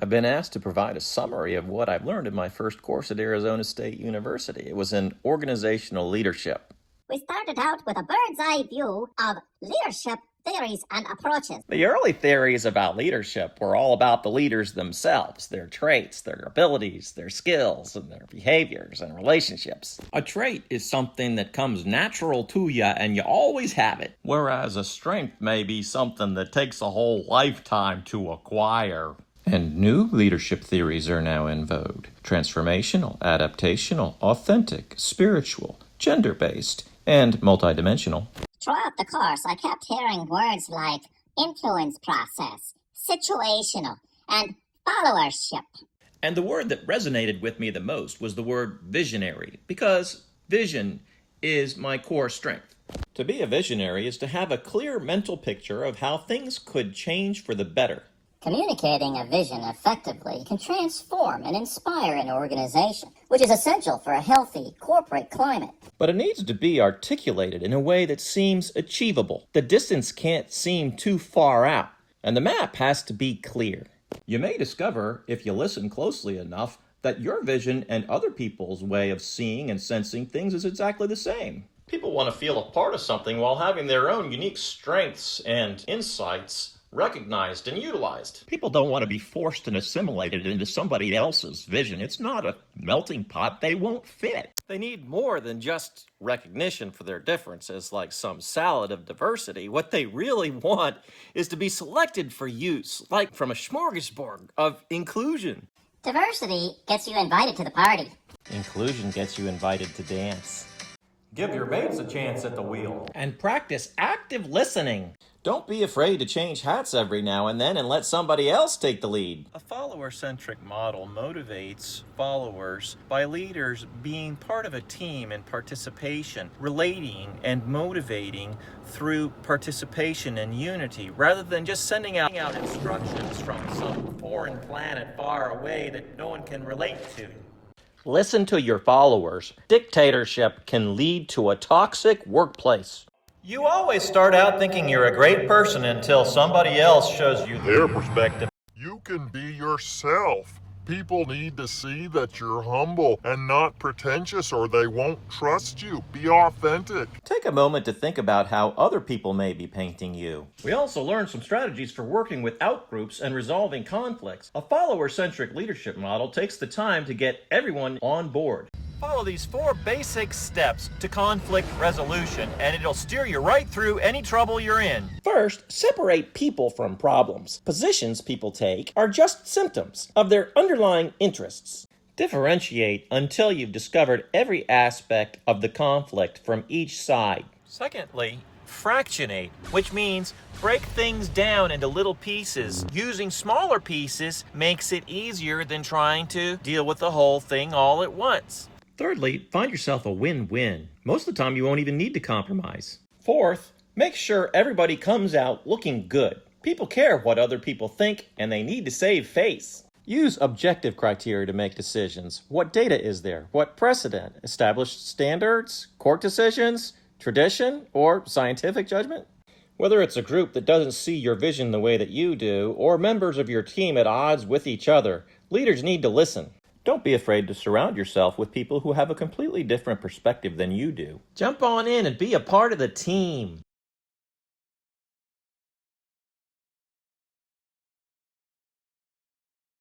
I've been asked to provide a summary of what I've learned in my first course at Arizona State University. It was in organizational leadership. We started out with a bird's eye view of leadership theories and approaches. The early theories about leadership were all about the leaders themselves, their traits, their abilities, their skills, and their behaviors and relationships. A trait is something that comes natural to you and you always have it, whereas a strength may be something that takes a whole lifetime to acquire. And new leadership theories are now in vogue. Transformational, adaptational, authentic, spiritual, gender-based, and multidimensional. Throughout the course, I kept hearing words like influence process, situational, and followership. And the word that resonated with me the most was the word visionary, because vision is my core strength. To be a visionary is to have a clear mental picture of how things could change for the better. Communicating a vision effectively can transform and inspire an organization, which is essential for a healthy corporate climate. But it needs to be articulated in a way that seems achievable. The distance can't seem too far out, and the map has to be clear. You may discover, if you listen closely enough, that your vision and other people's way of seeing and sensing things is exactly the same. People want to feel a part of something while having their own unique strengths and insights recognized and utilized. People don't want to be forced and assimilated into somebody else's vision. It's not a melting pot. They won't fit. They need more than just recognition for their differences, like some salad of diversity. What they really want is to be selected for use, like from a smorgasbord of inclusion. Diversity gets you invited to the party. Inclusion gets you invited to dance. Give your mates a chance at the wheel. And practice active listening. Don't be afraid to change hats every now and then and let somebody else take the lead. A follower-centric model motivates followers by leaders being part of a team and participation, relating and motivating through participation and unity, rather than just sending out instructions from some foreign planet far away that no one can relate to. Listen to your followers. Dictatorship can lead to a toxic workplace. You always start out thinking you're a great person until somebody else shows you their perspective. You can be yourself. People need to see that you're humble and not pretentious, or they won't trust you. Be authentic. Take a moment to think about how other people may be painting you. We also learned some strategies for working with outgroups and resolving conflicts. A follower-centric leadership model takes the time to get everyone on board. Follow these 4 basic steps to conflict resolution, and it'll steer you right through any trouble you're in. First, separate people from problems. Positions people take are just symptoms of their underlying interests. Differentiate until you've discovered every aspect of the conflict from each side. Secondly, fractionate, which means break things down into little pieces. Using smaller pieces makes it easier than trying to deal with the whole thing all at once. Thirdly, find yourself a win-win. Most of the time, you won't even need to compromise. Fourth, make sure everybody comes out looking good. People care what other people think, and they need to save face. Use objective criteria to make decisions. What data is there? What precedent? Established standards? Court decisions? Tradition? Or scientific judgment? Whether it's a group that doesn't see your vision the way that you do, or members of your team at odds with each other, leaders need to listen. Don't be afraid to surround yourself with people who have a completely different perspective than you do. Jump on in and be a part of the team.